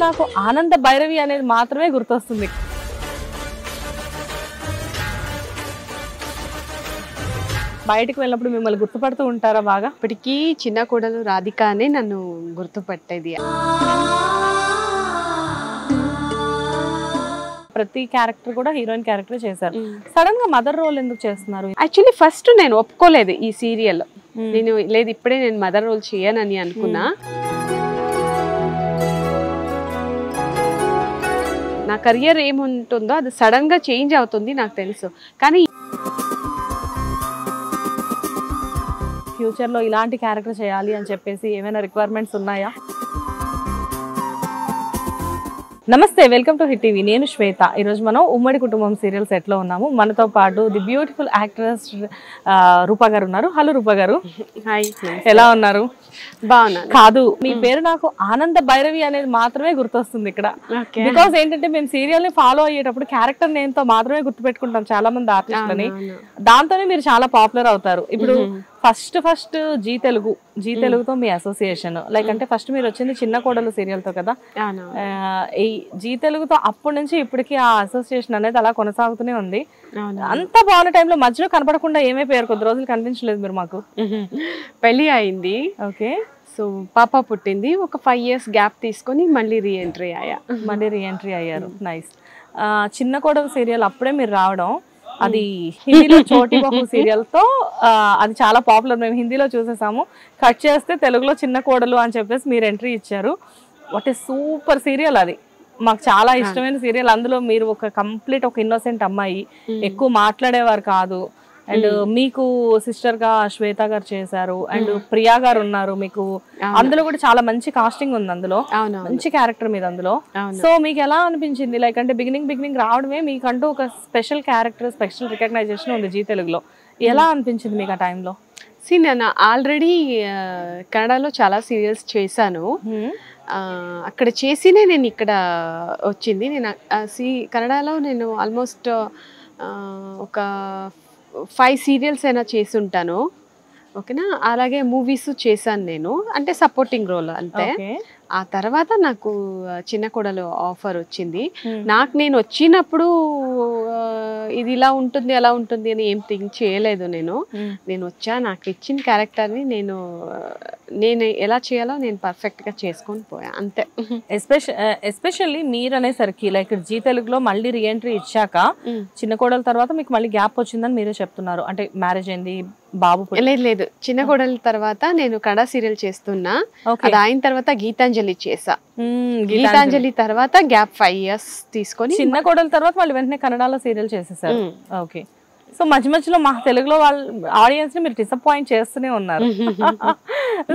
నాకు ఆనంద భైరవి అనేది మాత్రమే గుర్తొస్తుంది. బయటకు వెళ్ళినప్పుడు మిమ్మల్ని గుర్తుపడుతూ ఉంటారా బాగా? ఇప్పటికీ చిన్న కోడలు రాధిక అనే నన్ను గుర్తుపట్టేది. ప్రతి క్యారెక్టర్ కూడా హీరోయిన్ క్యారెక్టర్ చేశారు. సడన్ గా మదర్ రోల్ ఎందుకు చేస్తున్నారు? యాక్చువల్లీ ఫస్ట్ నేను ఒప్పుకోలేదు ఈ సీరియల్. నేను లేదు ఇప్పుడే నేను మదర్ రోల్ చేయనని అనుకున్నా. నా కెరియర్ ఏముంటుందో అది సడన్ గా చేంజ్ అవుతుంది నాకు తెలుసు. కానీ ఫ్యూచర్ లో ఇలాంటి క్యారెక్టర్ చేయాలి అని చెప్పేసి ఏమైనా రిక్వైర్మెంట్స్ ఉన్నాయా? నమస్తే, వెల్కమ్ టు హిట్ టీవీ. నేను శ్వేత. ఈరోజు మనం ఉమ్మడి కుటుంబం సీరియల్ సెట్ లో ఉన్నాము. మనతో పాటు ది బ్యూటిఫుల్ యాక్ట్రెస్ రూపా గారు ఉన్నారు. హలో రూపా గారు. హాయ్, ఎలా ఉన్నారు? బాగున్నా. కాదు, మీ పేరు నాకు ఆనంద భైరవి అనేది మాత్రమే గుర్తొస్తుంది ఇక్కడ. బికాస్ ఏంటంటే మేము సీరియల్ ని ఫాలో అయ్యేటప్పుడు క్యారెక్టర్ నేమ్ తో మాత్రమే గుర్తుపెట్టుకుంటాం చాలా మంది ఆర్టిస్టులని. దాంతోనే మీరు చాలా పాపులర్ అవుతారు. ఇప్పుడు ఫస్ట్ జీ తెలుగుతో మీ అసోసియేషన్ లైక్ అంటే ఫస్ట్ మీరు వచ్చింది చిన్న కోడలు సీరియల్ తో కదా. ఈ జీ తెలుగుతో అప్పటి నుంచి ఇప్పటికి ఆ అసోసియేషన్ అనేది అలా కొనసాగుతూనే ఉంది. అంత బాగున్న టైంలో మధ్యలో కనపడకుండా ఏమైపోయారు? కొద్ది రోజులు కనిపించలేదు మీరు మాకు. పెళ్లి అయింది. ఓకే. సో పాప పుట్టింది. ఒక 5 years గ్యాప్ తీసుకొని మళ్ళీ రీఎంట్రీ అయ్యారు. నైస్. చిన్న కోడలు సీరియల్ అప్పుడే మీరు రావడం, అది హిందీలో చోటీ బహు సీరియల్ తో అది చాలా పాపులర్. మేము హిందీలో చూసేసాము. కట్ చేస్తే తెలుగులో చిన్న కోడలు అని చెప్పేసి మీరు ఎంట్రీ ఇచ్చారు. వాట్ ఏ సూపర్ సీరియల్ అది. మాకు చాలా ఇష్టమైన సీరియల్. అందులో మీరు ఒక కంప్లీట్ ఒక ఇన్నోసెంట్ అమ్మాయి, ఎక్కువ మాట్లాడేవారు కాదు. అండ్ మీకు సిస్టర్ గా శ్వేత గారు చేశారు, అండ్ ప్రియా గారు ఉన్నారు మీకు. అందులో కూడా చాలా మంచి కాస్టింగ్ ఉంది. అందులో మంచి క్యారెక్టర్ మీద అందులో. సో మీకు ఎలా అనిపించింది? లైక్ అంటే బిగినింగ్ రావడమే మీకంటూ ఒక స్పెషల్ క్యారెక్టర్, స్పెషల్ రికగ్నైజేషన్ ఉంది జీ తెలుగులో. ఎలా అనిపించింది మీకు ఆ టైంలో? నేను ఆల్రెడీ కన్నడలో చాలా సీరియల్స్ చేశాను. అక్కడ చేసినే నేను ఇక్కడ వచ్చింది. నేను కన్నడలో నేను ఆల్మోస్ట్ ఒక 5 సీరియల్స్ అయినా చేసి ఉంటాను. ఓకేనా. అలాగే మూవీస్ చేశాను నేను, అంటే సపోర్టింగ్ రోల్ అంతే. ఆ తర్వాత నాకు చిన్న కోడలు ఆఫర్ వచ్చింది. నేను వచ్చినప్పుడు ఇది ఇలా ఉంటుంది అలా ఉంటుంది అని ఏం థింక్ చేయలేదు. నేను వచ్చా, నాకు ఇచ్చిన క్యారెక్టర్ని నేను ఎలా చేయాలో నేను పర్ఫెక్ట్గా చేసుకొని పోయా అంతే. ఎస్పెషల్లీ మీరు అనేసరికి లైక్ జీ తెలుగులో మళ్ళీ రీఎంట్రీ ఇచ్చాక చిన్న కోడల తర్వాత మీకు మళ్ళీ గ్యాప్ వచ్చిందని మీరే చెప్తున్నారు. అంటే మ్యారేజ్ అయింది, బాబు. లేదు, చిన్న కోడల తర్వాత నేను కన్నడ సీరియల్ చేస్తున్నా. అది అయిన తర్వాత గీతాంజలి చేసా. గీతాంజలి తర్వాత గ్యాప్ 5 years తీసుకొని చిన్న కోడల తర్వాత మళ్ళీ వెంటనే కన్నడలో సీరియల్ చేసేసారు. ఓకే. సో మధ్యలో మా తెలుగులో వాళ్ళ ఆడియన్స్ ని మీరు డిసప్పాయింట్ చేస్తూనే ఉన్నారు.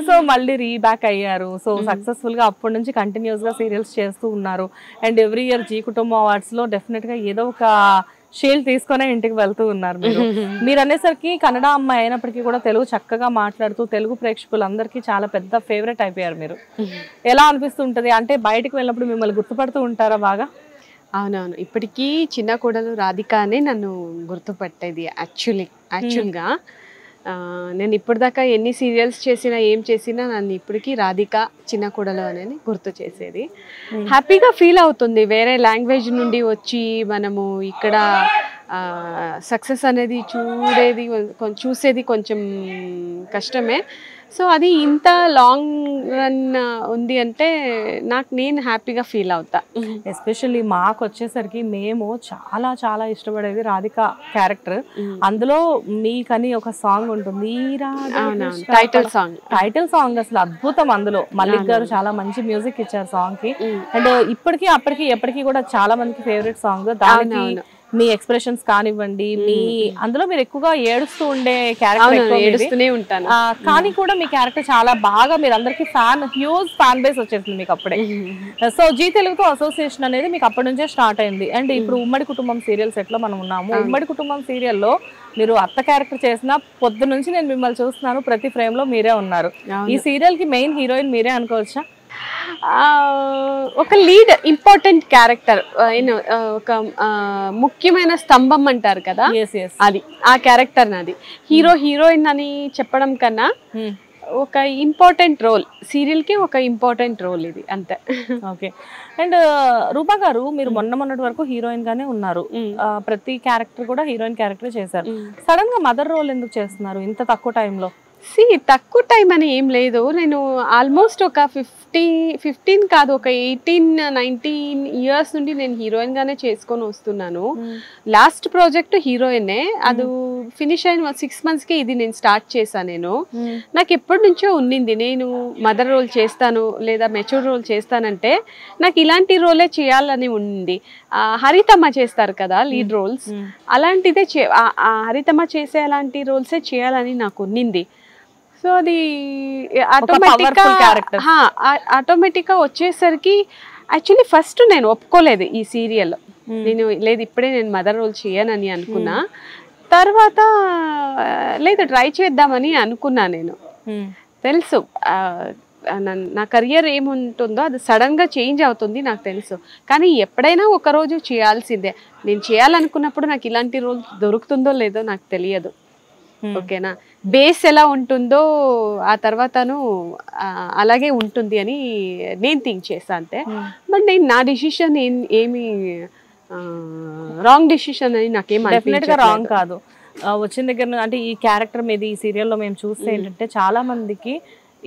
సో మళ్ళీ రీబ్యాక్ అయ్యారు. సో సక్సెస్ఫుల్ గా అప్పటి నుంచి కంటిన్యూస్ గా సీరియల్స్ చేస్తూ ఉన్నారు. అండ్ ఎవ్రీ ఇయర్ జీ కుటుంబం అవార్డ్స్ లో డెఫినెట్ గా ఏదో ఒక షీల్డ్ తీసుకునే ఇంటికి వెళ్తూ ఉన్నారు మీరు అనేసరికి కన్నడ అమ్మాయి అయినప్పటికీ కూడా తెలుగు చక్కగా మాట్లాడుతూ తెలుగు ప్రేక్షకులందరికీ చాలా పెద్ద ఫేవరెట్ అయిపోయారు మీరు. ఎలా అనిపిస్తుంటది? అంటే బయటకు వెళ్ళినప్పుడు మిమ్మల్ని గుర్తుపడుతూ ఉంటారా బాగా? అవునవును. ఇప్పటికీ చిన్న కోడలు రాధిక అనే నన్ను గుర్తుపట్టేది. యాక్చువల్గా నేను ఇప్పటిదాకా ఎన్ని సీరియల్స్ చేసినా ఏం చేసినా నన్ను ఇప్పటికీ రాధిక చిన్న కోడలు అనేది గుర్తు చేసేది. హ్యాపీగా ఫీల్ అవుతుంది. వేరే లాంగ్వేజ్ నుండి వచ్చి మనము ఇక్కడ సక్సెస్ అనేది చూసేది కొంచెం కష్టమే. సో అది ఇంత లాంగ్ రన్ ఉంది అంటే నేను హ్యాపీగా ఫీల్ అవుతా. ఎస్పెషల్లీ మాకు వచ్చేసరికి మేము చాలా చాలా ఇష్టపడేది రాధిక క్యారెక్టర్. అందులో మీకని ఒక సాంగ్ ఉంటుంది, టైటిల్ సాంగ్ అసలు అద్భుతం. అందులో మల్లిక్ గారు చాలా మంచి మ్యూజిక్ ఇచ్చారు సాంగ్ కి. అండ్ ఇప్పటికీ అప్పటికి ఎప్పటికీ కూడా చాలా మందికి ఫేవరెట్ సాంగ్. దానికి మీ ఎక్స్ప్రెషన్స్ కానివ్వండి, మీ అందులో మీరు ఎక్కువగా ఏడుస్తూ ఉండే క్యారెక్టర్, కానీ కూడా మీ క్యారెక్టర్ చాలా బాగా మీరు అందరికి హ్యూజ్ ఫ్యాన్ బేస్ వచ్చేసింది మీకు అప్పుడే. సో జీ తెలుగుతో అసోసియేషన్ అనేది మీకు అప్పటి నుంచే స్టార్ట్ అయింది. అండ్ ఇప్పుడు ఉమ్మడి కుటుంబం సీరియల్ సెట్ లో మనం ఉన్నాము. ఉమ్మడి కుటుంబం సీరియల్లో మీరు అత్త క్యారెక్టర్ చేసిన పొద్దు నుంచి నేను మిమ్మల్ని చూస్తున్నాను, ప్రతి ఫ్రేమ్ లో మీరే ఉన్నారు. ఈ సీరియల్ కి మెయిన్ హీరోయిన్ మీరే అనుకోవచ్చా? ఒక లీడ్ ఇంపార్టెంట్ క్యారెక్టర్, ఒక ముఖ్యమైన స్తంభం అంటారు కదా, అది ఆ క్యారెక్టర్ నాది. హీరోయిన్ అని చెప్పడం కన్నా ఒక ఇంపార్టెంట్ రోల్, సీరియల్కి ఒక ఇంపార్టెంట్ రోల్ ఇది అంతే. ఓకే. అండ్ రూపా గారు మీరు మొన్నటి వరకు హీరోయిన్ గానే ఉన్నారు, ప్రతి క్యారెక్టర్ కూడా హీరోయిన్ క్యారెక్టర్ చేశారు. సడన్ గా మదర్ రోల్ ఎందుకు చేస్తున్నారు ఇంత తక్కువ టైంలో? తక్కువ టైం అని ఏం లేదు, నేను ఆల్మోస్ట్ ఒక 15 కాదు ఒక 18-19 ఇయర్స్ నుండి నేను హీరోయిన్ గానే చేసుకొని వస్తున్నాను. లాస్ట్ ప్రాజెక్ట్ హీరోయినే, అది ఫినిష్ అయిన 6 monthsకి ఇది నేను స్టార్ట్ చేశాను. నేను నాకు ఎప్పటి నుంచో ఉన్నింది నేను మదర్ రోల్ చేస్తాను లేదా మెచ్యూర్ రోల్ చేస్తానంటే నాకు ఇలాంటి రోలే చేయాలని ఉంది. హరితమ్మ చేస్తారు కదా లీడ్ రోల్స్, అలాంటిదే హరితమ్మ చేసే అలాంటి రోల్సే చేయాలని నాకు ఉన్నింది. సో అది ఆటోమేటిక్గా వచ్చేసరికి యాక్చువల్లీ ఫస్ట్ నేను ఒప్పుకోలేదు ఈ సీరియల్, నేను లేదు ఇప్పుడే నేను మదర్ రోల్ చేయనని అనుకున్నా. తర్వాత లేదు ట్రై చేద్దామని అనుకున్నా. నేను తెలుసు నా కెరియర్ ఏముంటుందో అది సడన్గా చేంజ్ అవుతుంది నాకు తెలుసు, కానీ ఎప్పుడైనా ఒకరోజు చేయాల్సిందే. నేను చేయాలనుకున్నప్పుడు నాకు ఇలాంటి రోల్ దొరుకుతుందో లేదో నాకు తెలియదు. ఓకేనా, బేస్ ఎలా ఉంటుందో ఆ తర్వాతను అలాగే ఉంటుంది అని నేను థింక్ చేస్తాను అంతే. బట్ నేను నా డిసిషన్ ఏమి రాంగ్ డిసిషన్ అని నాకేం డెఫినెట్గా రాంగ్ కాదు. వచ్చిన దగ్గర అంటే ఈ క్యారెక్టర్ మీద ఈ సీరియల్లో మేము చూస్తే ఏంటంటే చాలా మందికి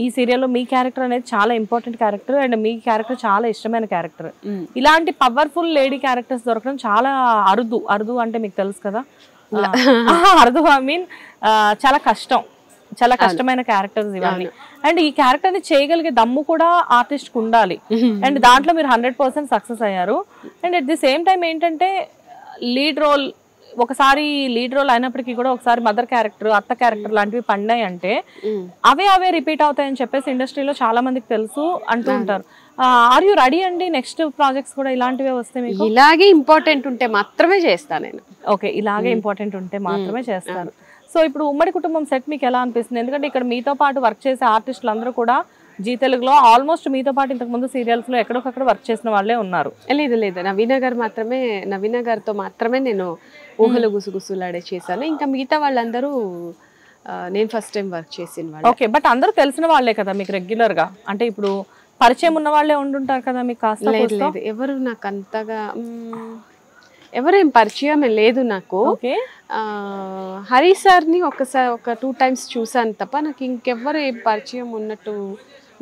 ఈ సీరియల్లో మీ క్యారెక్టర్ అనేది చాలా important character and me character చాలా ఇష్టమైన క్యారెక్టర్. ఇలాంటి పవర్ఫుల్ లేడీ క్యారెక్టర్స్ దొరకడం చాలా అరుదు అంటే మీకు తెలుసు కదా, అరుదు ఐ మీన్ చాలా కష్టం, చాలా కష్టమైన క్యారెక్టర్స్ ఇవన్నీ. అండ్ ఈ క్యారెక్టర్ ని చేయగలిగే దమ్ము కూడా ఆర్టిస్ట్ కు ఉండాలి. అండ్ దాంట్లో మీరు 100% సక్సెస్ అయ్యారు. And at the same time ఏంటంటే లీడ్ రోల్ ఒకసారి లీడ్ రోల్ అయినప్పటికీ కూడా ఒకసారి మదర్ క్యారెక్టర్ అత్త క్యారెక్టర్ లాంటివి పడినాయి అంటే అవే రిపీట్ అవుతాయని చెప్పేసి ఇండస్ట్రీలో చాలా మందికి తెలుసు అంటూ ఉంటారు. ఆర్ యూ రెడీ అండి నెక్స్ట్ ప్రాజెక్ట్స్ కూడా ఇలాంటివే వస్తే మీకు? ఇలాగే ఇంపార్టెంట్ ఉంటే మాత్రమే చేస్తాను నేను. ఓకే, ఇలాగే ఇంపార్టెంట్ ఉంటే మాత్రమే చేస్తారు. సో ఇప్పుడు ఉమ్మడి కుటుంబం సెట్ మీకు ఎలా అనిపిస్తుంది? ఎందుకంటే ఇక్కడ మీతో పాటు వర్క్ చేసే ఆర్టిస్టులు అందరూ కూడా జీ తెలుగులో ఆల్మోస్ట్ మీతో పాటు ఇంతకు ముందు సీరియల్స్ లో ఎక్కడొకక్కడ వర్క్ చేసిన వాళ్ళే ఉన్నారు. లేదు నవీన గారితో మాత్రమే నేను ఊహలు గుసగుసలాడే చేశాను. ఇంకా మిగతా వాళ్ళందరూ నేను ఫస్ట్ టైం వర్క్ చేసిన వాళ్ళు. ఓకే, బట్ అందరూ తెలిసిన వాళ్ళే కదా మీకు రెగ్యులర్ గా? అంటే ఇప్పుడు పరిచయం ఉన్న వాళ్ళే ఉండుంటారు కదా మీకు? కాస్త లేదు ఎవరు నాకు అంతగా ఎవరేం పరిచయం లేదు నాకు. హరి సార్ని ఒకసారి ఒక 2 times చూసాను తప్ప నాకు ఇంకెవ్వరు ఏం పరిచయం ఉన్నట్టు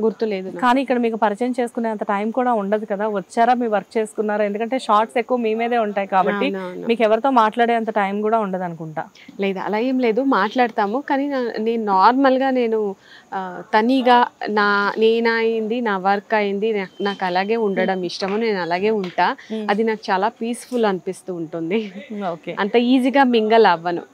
గుర్తులేదు. కానీ ఇక్కడ మీకు పరిచయం చేసుకునే అంత టైం కూడా ఉండదు కదా, వచ్చారా మీ వర్క్ చేసుకున్నారా? ఎందుకంటే షార్ట్స్ ఎక్కువ మీ మీదే ఉంటాయి కాబట్టి మీకు ఎవరితో మాట్లాడే అంత టైం కూడా ఉండదు అనుకుంటా. లేదు అలా ఏం లేదు, మాట్లాడతాము. కానీ నేను నార్మల్గా నేను తనీగా నేనైంది నా వర్క్ అయింది, నాకు అలాగే ఉండడం ఇష్టము, నేను అలాగే ఉంటా. అది నాకు చాలా పీస్ఫుల్ అనిపిస్తూ ఉంటుంది. ఓకే, అంత ఈజీగా మింగల్ అవ్వను.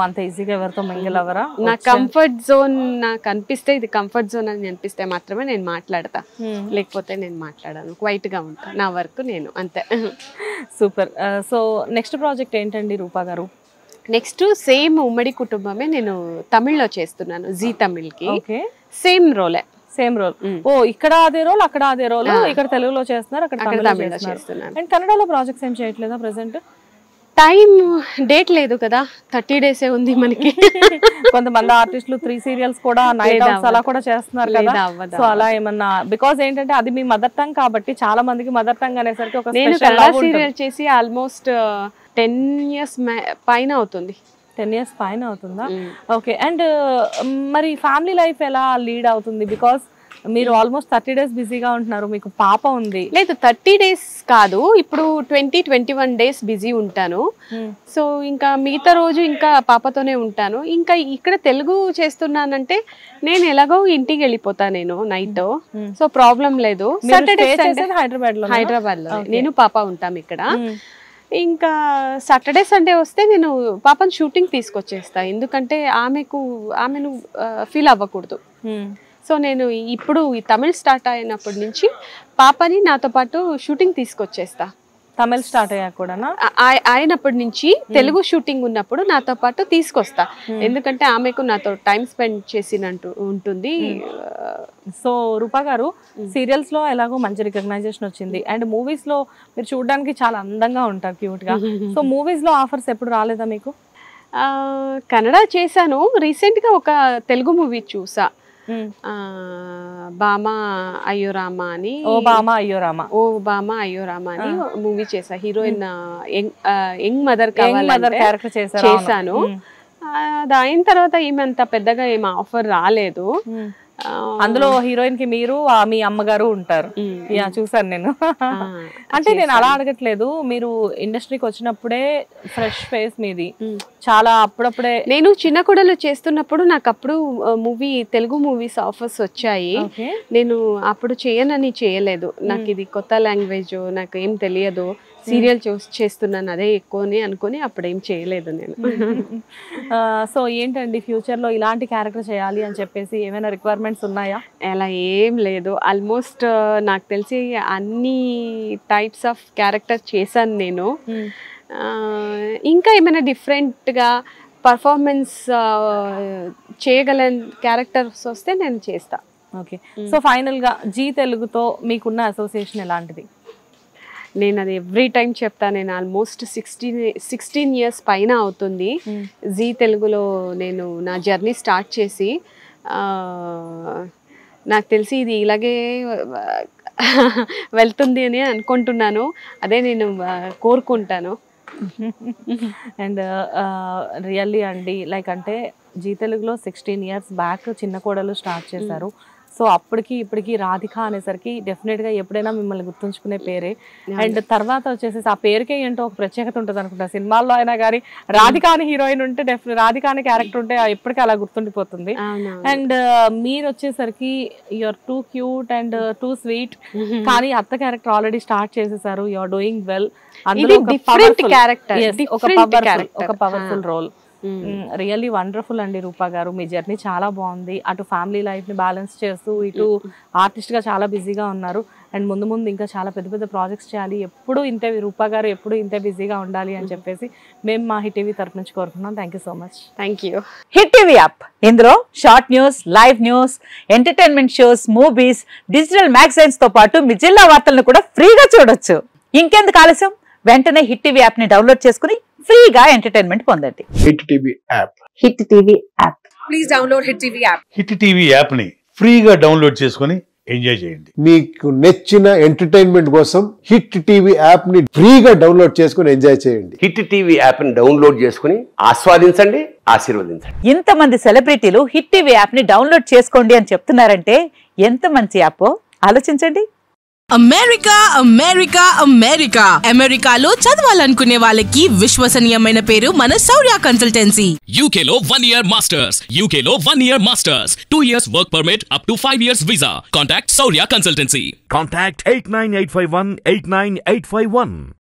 అంత ఈజీగా ఎవరితో మింగిల్ అవ్వరా? నా కంఫర్ట్ జోన్ నాకు అనిపిస్తే, ఇది కంఫర్ట్ జోన్ అని అనిపిస్తే మాత్రమే నేను మాట్లాడతా, లేకపోతే నేను మాట్లాడాను. క్వైట్ గా ఉంటా, నా వర్క్ నేను అంతే. సూపర్. సో నెక్స్ట్ ప్రాజెక్ట్ ఏంటండి రూపా గారు? నెక్స్ట్ సేమ్ ఉమ్మడి కుటుంబమే నేను తమిళ్లో చేస్తున్నాను, జీ తమిళ్కి. సేమ్ రోలే. ఇక్కడ అదే రోల్ అక్కడ అదే రోల్, ఇక్కడ తెలుగులో చేస్తున్నారు, అక్కడ తమిళ్లో చేస్తున్నారు. అండ్ కన్నడలో ప్రాజెక్ట్స్ ఏం చేయట్లేదా ప్రెసెంట్? టైం డేట్ లేదు కదా, 30 days ఉంది మనకి. కొంతమంది ఆర్టిస్టులు 3 serials కూడా నైట్ అవుట్స్ అలా కూడా చేస్తున్నారు కదా. సో అలా ఏమన్నా, బికాస్ ఏంటంటే అది మీ మదర్ టంగ్ కాబట్టి చాలా మందికి మదర్ టంగ్ అనేసరికి ఒక సీరియల్ చేసి ఆల్మోస్ట్ 10 years పైన అవుతుంది. 10 years పైన అవుతుందా? ఓకే. అండ్ మరి ఫ్యామిలీ లైఫ్ ఎలా లీడ్ అవుతుంది? బికాస్ మీరు ఆల్మోస్ట్ 30 days బిజీగా ఉంటున్నారు, మీకు పాప ఉంది. లేదు 30 days కాదు, ఇప్పుడు 20-21 days బిజీ ఉంటాను. సో ఇంకా మిగతా రోజు ఇంకా పాపతోనే ఉంటాను. ఇంకా ఇక్కడ తెలుగు చేస్తున్నానంటే నేను ఎలాగో ఇంటికి వెళ్ళిపోతా నేను నైట్, సో ప్రాబ్లం లేదు. హైదరాబాద్ లో నేను పాప ఉంటాం ఇక్కడ. ఇంకా సాటర్డే సండే వస్తే నేను పాపను షూటింగ్ తీసుకొచ్చేస్తా, ఎందుకంటే ఆమెను ఫీల్ అవ్వకూడదు. సో నేను ఇప్పుడు ఈ తమిళ్ స్టార్ట్ అయినప్పటి నుంచి పాపని నాతో పాటు షూటింగ్ తీసుకొచ్చేస్తా. తమిళ్ స్టార్ట్ అయ్యాక కూడా అయినప్పటి నుంచి తెలుగు షూటింగ్ ఉన్నప్పుడు నాతో పాటు తీసుకొస్తా, ఎందుకంటే ఆమెకు నాతో టైం స్పెండ్ చేసినట్టు ఉంటుంది. సో రూపా గారు, సీరియల్స్ లో ఎలాగో మంచి రికగ్నైజేషన్ వచ్చింది, అండ్ మూవీస్ లో మీరు చూడడానికి చాలా అందంగా ఉంటారు, క్యూట్ గా. సో మూవీస్ లో ఆఫర్స్ ఎప్పుడు రాలేదా మీకు? కన్నడ చేశాను, రీసెంట్ గా ఒక తెలుగు మూవీ చూసా, బామా అయ్యో రామ అని ఓ బామా అయ్యో రామ ఓ బామా అయ్యో రామ అని మూవీ చేసా. హీరోయిన్ యంగ్ మదర్ క్యారెక్టర్ చేశాను. అది అయిన తర్వాత ఏమి అంత పెద్దగా ఏం ఆఫర్ రాలేదు. అందులో హీరోయిన్ కి మీరు మీ అమ్మగారు ఉంటారు. చూసాను నేను. అంటే నేను అలా అడగట్లేదు, మీరు ఇండస్ట్రీకి వచ్చినప్పుడే ఫ్రెష్ ఫేస్ మీది, చాలా అప్పుడప్పుడే. నేను చిన్న కొడలు చేస్తున్నప్పుడు నాకు అప్పుడు తెలుగు మూవీస్ ఆఫర్స్ వచ్చాయి. నేను అప్పుడు చేయనని చేయలేదు. నాకు ఇది కొత్త లాంగ్వేజ్, నాకు ఏం తెలియదు, సీరియల్ చేస్తున్నాను అదే ఎక్కువని అనుకుని అప్పుడు ఏం చేయలేదు నేను. సో ఏంటండి ఫ్యూచర్ లో ఇలాంటి క్యారెక్టర్ చేయాలి అని చెప్పేసి ఏమైనా రిక్వైర్మెంట్స్ ఉన్నాయా? అలా ఏం లేదు. ఆల్మోస్ట్ నాకు తెలిసి అన్ని టైప్స్ ఆఫ్ క్యారెక్టర్ చేశాను నేను. ఇంకా ఏమైనా డిఫరెంట్గా పర్ఫార్మెన్స్ చేయగల క్యారెక్టర్స్ వస్తే నేను చేస్తా. ఓకే. సో ఫైనల్ గా జీ తెలుగుతో మీకున్న అసోసియేషన్ ఎలాంటిది? నేను అది ఎవ్రీ టైం చెప్తా. నేను ఆల్మోస్ట్ 16 years పైన అవుతుంది జీ తెలుగులో నేను నా జర్నీ స్టార్ట్ చేసి. నాకు తెలిసి ఇది ఇలాగే వెళ్తుంది అని అనుకుంటున్నాను. అదే నేను కోరుకుంటాను. అండ్ రియల్లీ అండి, లైక్ అంటే జీ తెలుగులో 16 years బ్యాక్ చిన్న కోడలు స్టార్ట్ చేశారు. సో అప్పటికి ఇప్పటికి రాధిక అనేసరికి డెఫినెట్గా ఎప్పుడైనా మిమ్మల్ని గుర్తుంచుకునే పేరే. అండ్ తర్వాత వచ్చేసి ఆ పేరుకే ఏంటో ఒక ప్రత్యేకత ఉంటుంది అనుకుంటా. సినిమాల్లో అయినా కానీ రాధిక అని హీరోయిన్ ఉంటే రాధిక అనే క్యారెక్టర్ ఉంటే ఎప్పటికీ అలా గుర్తుండిపోతుంది. అండ్ మీరు వచ్చేసరికి you're too cute and too sweet, కానీ అత్త క్యారెక్టర్ ఆల్రెడీ స్టార్ట్ చేసేసారు. You're doing well. అందులో ఒక పవర్ఫుల్ రోల్. రియల్లీ వండర్ఫుల్ అండి రూపా గారు. మీ జర్నీ చాలా బాగుంది. అటు ఫ్యామిలీ లైఫ్ ని బ్యాలెన్స్ చేస్తూ ఇటు ఆర్టిస్ట్ గా చాలా బిజీగా ఉన్నారు. అండ్ ముందు ముందు ఇంకా చాలా పెద్ద పెద్ద ప్రాజెక్ట్స్ చేయాలి. ఎప్పుడు ఇంతే రూపా గారు, ఎప్పుడు ఇంతే బిజీగా ఉండాలి అని చెప్పేసి మేము మా హిట్ టీవీ తరఫు నుంచి కోరుకున్నాం. Thank you so much. Thank you. Hit TV app, ఇందులో short news, live news, entertainment shows, movies, digital magazines తో పాటు మీ జిల్లా వార్తలను కూడా ఫ్రీగా చూడొచ్చు. ఇంకెందుకు ఆలస్యం, వెంటనే హిట్ టీవీ యాప్ ని డౌన్లోడ్ చేసుకుని ఫ్రీగా ఎంటర్టైన్మెంట్ పొందండి. Hit TV app. Hit TV app. Please download hit TV app. Hit TV app ని ఫ్రీగా డౌన్లోడ్ చేసుకుని ఎంజాయ్ చేయండి. మీకు నచ్చిన ఎంటర్టైన్మెంట్ కోసం హిట్ టీవీ యాప్ ని ఫ్రీగా డౌన్లోడ్ చేసుకుని ఎంజాయ్ చేయండి. హిట్ టీవీ యాప్ ని డౌన్లోడ్ చేసుకుని ఆస్వాదించండి, ఆశీర్వదించండి. ఇంతమంది సెలబ్రిటీలు హిట్ టీవీ యాప్ ని డౌన్లోడ్ చేసుకోండి అని చెప్తున్నారంటే ఎంత మంచి యాప్ ఆలోచించండి. అమెరికా అమెరికా అమెరికా అమెరికాలో చదవాలనుకునే వాళ్ళకి విశ్వసనీయమైన పేరు మన శౌర్య కన్సల్టెన్సీ. UK లో 1 year masters, UK లో 1 year masters, 2 years work permit up to 5 years visa. Contact Shaurya Consultancy. Contact 89851 89851.